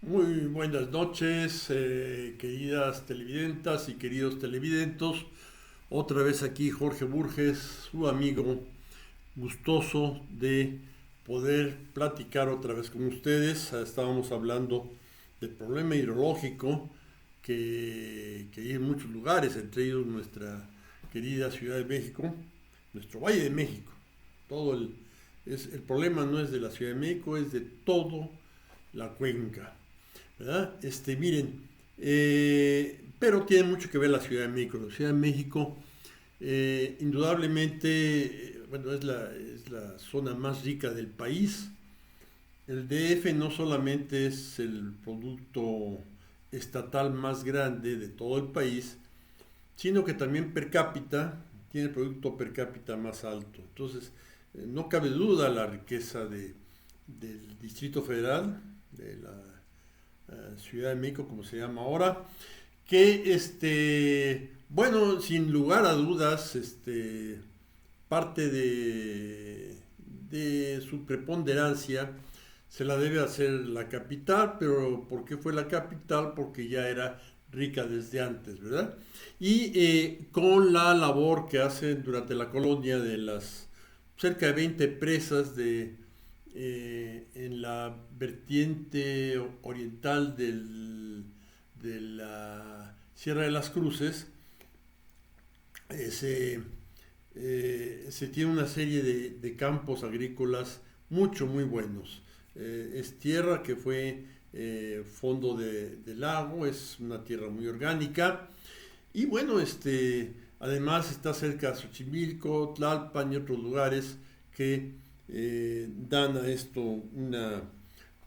Muy buenas noches, queridas televidentas y queridos televidentos. Otra vez aquí Jorge Burges, su amigo, gustoso de poder platicar otra vez con ustedes. Estábamos hablando del problema hidrológico que hay en muchos lugares, entre ellos nuestra querida Ciudad de México, nuestro Valle de México. Todo el problema no es de la Ciudad de México, es de todo la cuenca. ¿Verdad? Miren, pero tiene mucho que ver la Ciudad de México. La Ciudad de México, indudablemente, bueno, es la zona más rica del país. El DF no solamente es el producto estatal más grande de todo el país, sino que también per cápita tiene el producto per cápita más alto. Entonces, no cabe duda la riqueza del Distrito Federal, de la Ciudad de México, como se llama ahora, que bueno, sin lugar a dudas, parte de su preponderancia se la debe hacer la capital, pero ¿por qué fue la capital? Porque ya era rica desde antes, ¿verdad? Y con la labor que hacen durante la colonia de las cerca de 20 presas en la vertiente oriental de la Sierra de las Cruces, se, se tiene una serie de campos agrícolas muy buenos. Es tierra que fue fondo de lago, es una tierra muy orgánica. Y bueno, además está cerca de Xochimilco, Tlalpan y otros lugares que dan a esto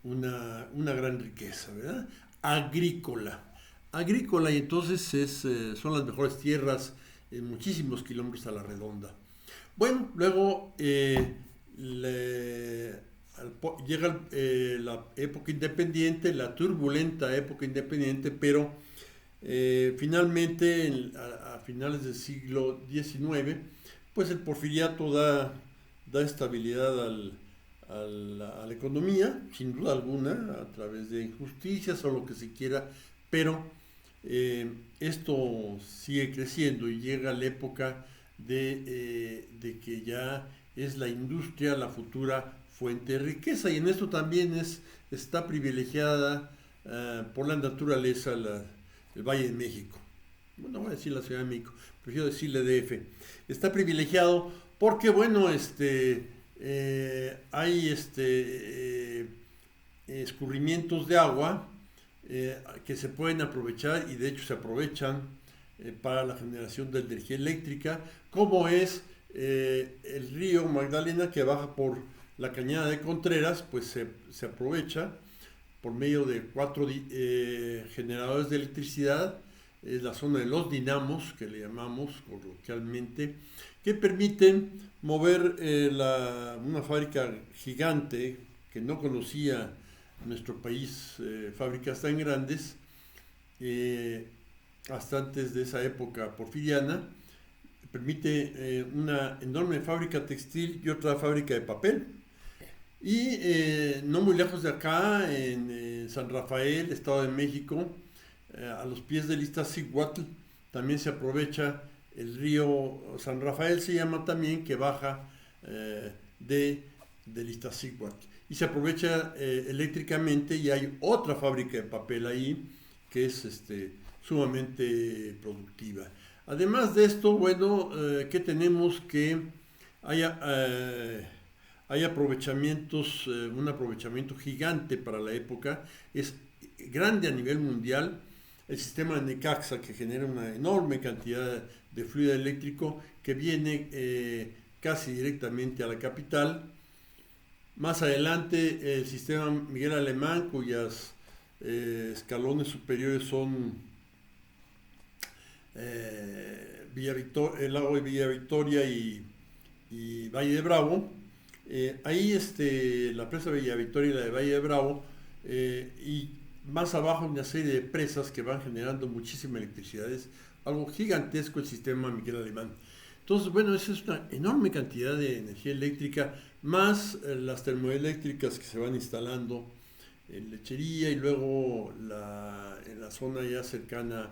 una gran riqueza, ¿verdad? Agrícola. Agrícola, y entonces son las mejores tierras en muchísimos kilómetros a la redonda. Bueno, luego llega la época independiente, la turbulenta época independiente, pero finalmente, a finales del siglo XIX, pues el porfiriato da estabilidad a la economía, sin duda alguna, a través de injusticias o lo que se quiera, pero esto sigue creciendo y llega la época de que ya es la industria la futura fuente de riqueza, y en esto también está privilegiada por la naturaleza el Valle de México. Bueno, no voy a decir la Ciudad de México, prefiero decirle DF. Está privilegiado porque, bueno, hay escurrimientos de agua que se pueden aprovechar, y de hecho se aprovechan para la generación de energía eléctrica, como es el río Magdalena, que baja por la cañada de Contreras, pues se aprovecha por medio de 4 generadores de electricidad. Es la zona de los dinamos, que le llamamos coloquialmente, que permiten mover una fábrica gigante que no conocía nuestro país, fábricas tan grandes, hasta antes de esa época porfiriana. Permite una enorme fábrica textil y otra fábrica de papel. Y no muy lejos de acá, en San Rafael, Estado de México, a los pies del Iztaccíhuatl, también se aprovecha el río San Rafael, se llama también, que baja del Iztaccíhuatl. Y se aprovecha eléctricamente, y hay otra fábrica de papel ahí que es sumamente productiva. Además de esto, bueno, ¿qué tenemos? Que haya... hay aprovechamientos, un aprovechamiento gigante para la época, es grande a nivel mundial. El sistema de Necaxa, que genera una enorme cantidad de fluido eléctrico que viene casi directamente a la capital. Más adelante el sistema Miguel Alemán, cuyos escalones superiores son el lago de Villa Victoria y Valle de Bravo. Ahí la presa de Villa Victoria y la de Valle de Bravo, y más abajo una serie de presas que van generando muchísima electricidad. Es algo gigantesco el sistema Miguel Alemán. Entonces, bueno, esa es una enorme cantidad de energía eléctrica, más las termoeléctricas que se van instalando en Lechería, y luego en la zona ya cercana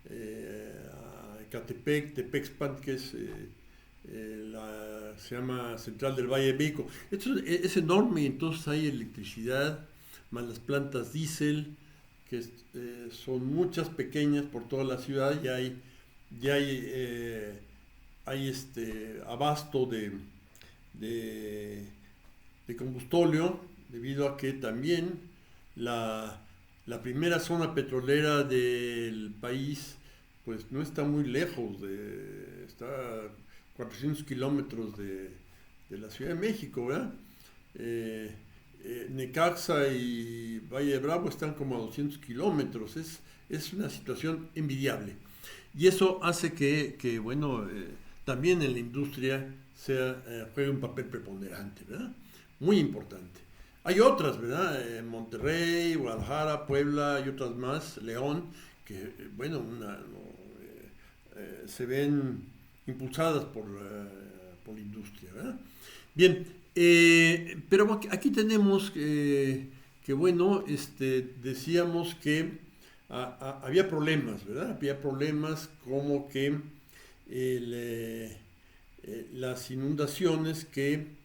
a Ecatepec, Tepexpan, que se llama Central del Valle de México. Esto es enorme, entonces hay electricidad, más las plantas diésel, que son muchas, pequeñas por toda la ciudad, ya hay abasto de, de combustóleo, debido a que también la primera zona petrolera del país pues no está muy lejos, está a 400 kilómetros de la Ciudad de México, ¿verdad? Necaxa y Valle de Bravo están como a 200 kilómetros, es una situación envidiable. Y eso hace que bueno, también en la industria juegue un papel preponderante, ¿verdad? Muy importante. Hay otras, ¿verdad? Monterrey, Guadalajara, Puebla y otras más, León, que, bueno, se ven impulsadas por la industria, ¿verdad? Bien, pero aquí tenemos que bueno, decíamos que había problemas, ¿verdad? Había problemas como que las inundaciones que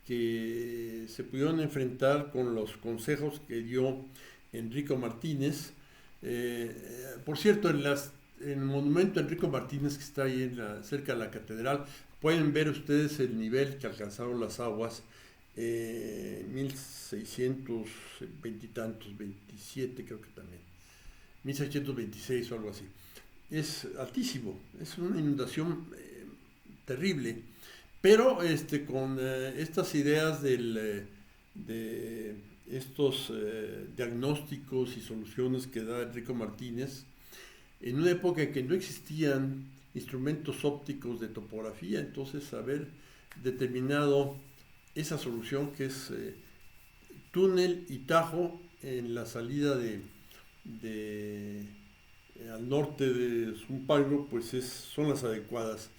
se pudieron enfrentar con los consejos que dio Enrico Martínez. Por cierto, en el monumento a Enrico Martínez, que está ahí cerca de la catedral, pueden ver ustedes el nivel que alcanzaron las aguas, 1620 y tantos, 27 creo que también, 1626 o algo así. Es altísimo, es una inundación terrible, pero con estas ideas de estos diagnósticos y soluciones que da Enrico Martínez, en una época en que no existían instrumentos ópticos de topografía, entonces haber determinado esa solución que es túnel y tajo en la salida al norte de Zumpango, pues son las adecuadas.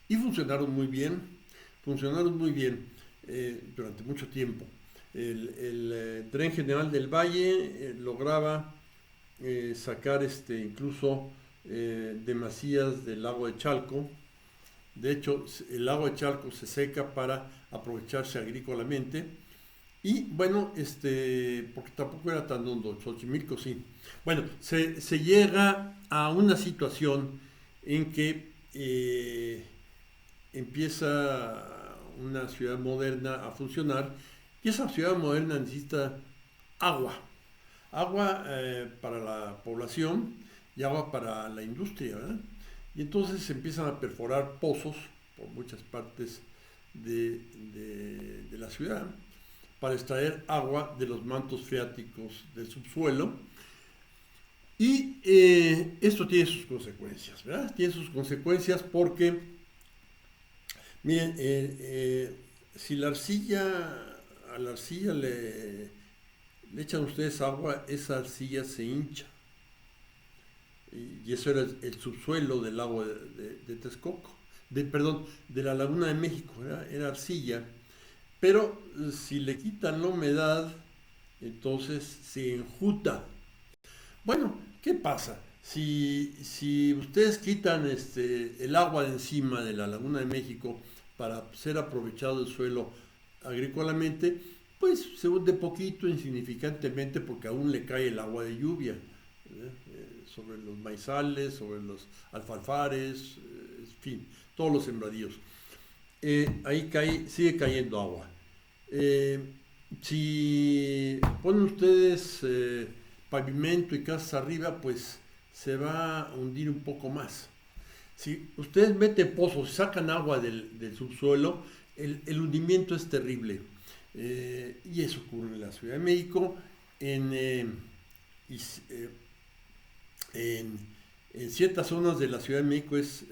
Y funcionaron muy bien durante mucho tiempo. El Tren General del Valle lograba sacar incluso demasías del lago de Chalco. De hecho, el lago de Chalco se seca para aprovecharse agrícolamente. Y bueno, porque tampoco era tan hondo, Xochimilco sí. Bueno, se llega a una situación en que empieza una ciudad moderna a funcionar, y esa ciudad moderna necesita agua para la población y agua para la industria, ¿verdad? Y entonces se empiezan a perforar pozos por muchas partes de la ciudad para extraer agua de los mantos freáticos del subsuelo. Y esto tiene sus consecuencias, ¿verdad? Tiene sus consecuencias porque, miren, si a la arcilla le echan ustedes agua, esa arcilla se hincha. Y eso era el subsuelo del lago de Texcoco, de la Laguna de México, era arcilla. Pero si le quitan la humedad, entonces se enjuta. Bueno, ¿qué pasa? Si ustedes quitan el agua de encima de la Laguna de México para ser aprovechado el suelo agrícolamente, pues se hunde poquito, insignificantemente, porque aún le cae el agua de lluvia sobre los maizales, sobre los alfalfares, en fin, todos los sembradíos. Ahí sigue cayendo agua. Si ponen ustedes pavimento y casas arriba, pues se va a hundir un poco más. Si ustedes meten pozos y sacan agua del subsuelo, el hundimiento es terrible. Y eso ocurre en la Ciudad de México, en ciertas zonas de la Ciudad de México es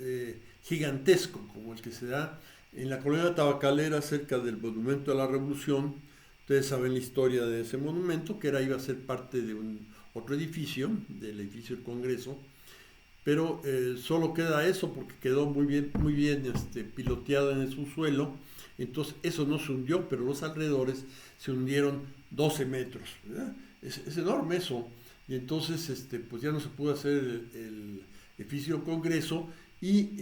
gigantesco, como el que se da en la colonia tabacalera cerca del Monumento a la Revolución. Ustedes saben la historia de ese monumento, que iba a ser parte de otro edificio, del edificio del Congreso, pero solo queda eso porque quedó muy bien piloteado en el subsuelo. Entonces eso no se hundió, pero los alrededores se hundieron 12 metros, ¿verdad? Es enorme eso. Y entonces pues ya no se pudo hacer el edificio Congreso y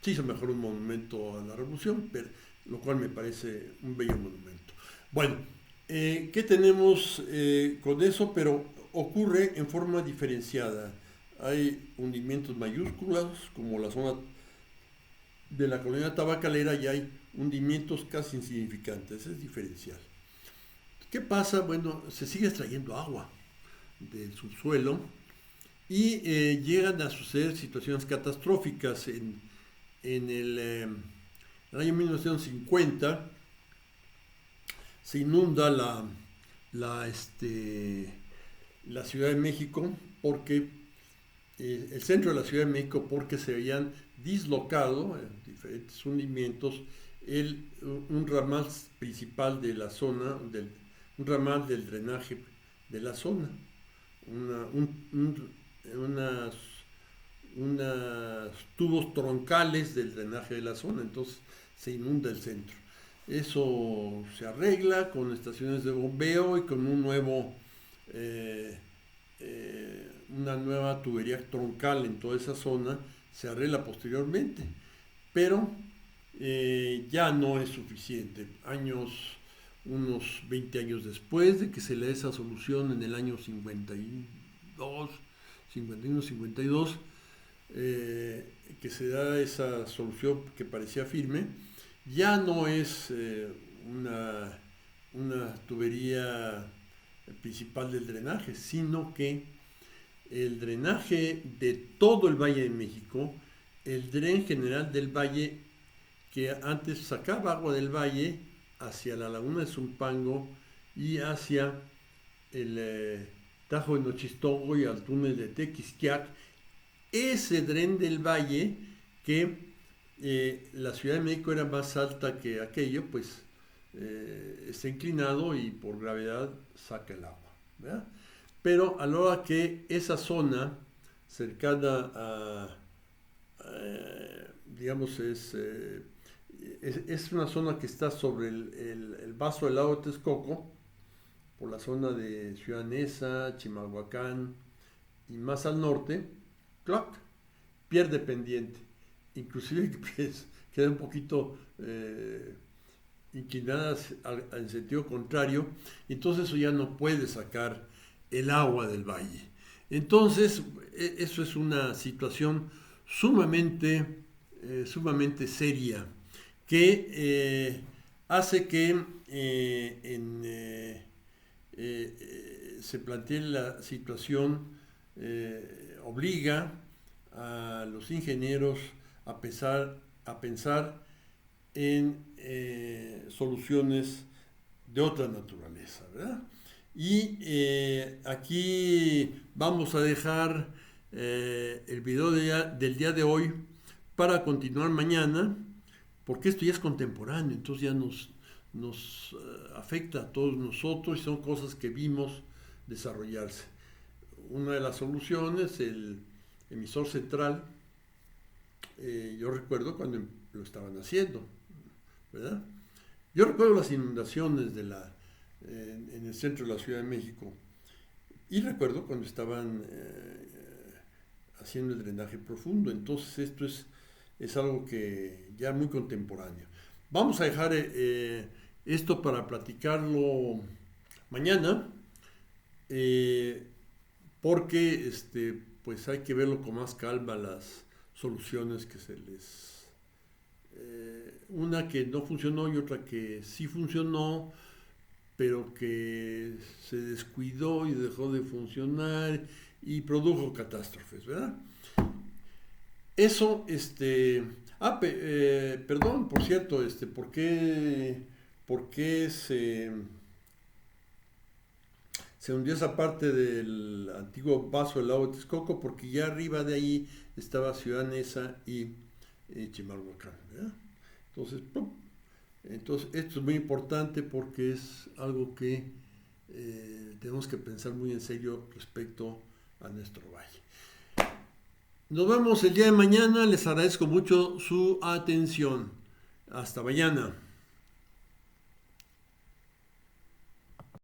se hizo mejor un monumento a la Revolución, pero, lo cual me parece un bello monumento. Bueno, ¿qué tenemos con eso? Pero ocurre en forma diferenciada. Hay hundimientos mayúsculos, como la zona de la colonia tabacalera, y hay hundimientos casi insignificantes, es diferencial. ¿Qué pasa? Bueno, se sigue extrayendo agua del subsuelo y llegan a suceder situaciones catastróficas. En el año 1950 se inunda la Ciudad de México, porque el centro de la Ciudad de México, porque se habían dislocado en diferentes hundimientos un ramal principal de la zona, un ramal del drenaje de la zona, unos tubos troncales del drenaje de la zona, entonces se inunda el centro. Eso se arregla con estaciones de bombeo y con una nueva tubería troncal en toda esa zona, se arregla posteriormente, pero ya no es suficiente. Unos 20 años después de que se le dé esa solución en el año 51-52, que se da esa solución que parecía firme, ya no es una tubería principal del drenaje, sino que el drenaje de todo el Valle de México, el dren general del Valle, que antes sacaba agua del Valle hacia la laguna de Zumpango y hacia el Tajo de Nochistongo y al túnel de Tequisquiac, ese dren del Valle, que la Ciudad de México era más alta que aquello, pues está inclinado y por gravedad saca el agua, ¿verdad? Pero a la hora que esa zona cercana digamos, es una zona que está sobre el vaso del lago de Texcoco, por la zona de Ciudad Neza, Chimalhuacán y más al norte, ¡clac!, pierde pendiente. Inclusive pues, queda un poquito inclinadas en sentido contrario, entonces eso ya no puede sacar el agua del valle. Entonces, eso es una situación sumamente seria, que hace que se plantee la situación, obliga a los ingenieros a pensar en soluciones de otra naturaleza, ¿verdad? Y aquí vamos a dejar el video del día de hoy para continuar mañana, porque esto ya es contemporáneo, entonces ya nos afecta a todos nosotros y son cosas que vimos desarrollarse. Una de las soluciones, el emisor central, yo recuerdo cuando lo estaban haciendo, ¿verdad? Yo recuerdo las inundaciones en el centro de la Ciudad de México y recuerdo cuando estaban haciendo el drenaje profundo. Entonces esto es algo que ya muy contemporáneo. Vamos a dejar esto para platicarlo mañana, porque pues hay que verlo con más calma, las soluciones que se les... una que no funcionó y otra que sí funcionó, pero que se descuidó y dejó de funcionar y produjo catástrofes, ¿verdad? Eso, perdón, por cierto, ¿por qué se hundió esa parte del antiguo vaso del lago de Texcoco? Porque ya arriba de ahí estaba Ciudad Neza y Chimalhuacán, ¿verdad? Entonces, ¡pum! Entonces, esto es muy importante porque es algo que tenemos que pensar muy en serio respecto a nuestro valle. Nos vemos el día de mañana. Les agradezco mucho su atención. Hasta mañana.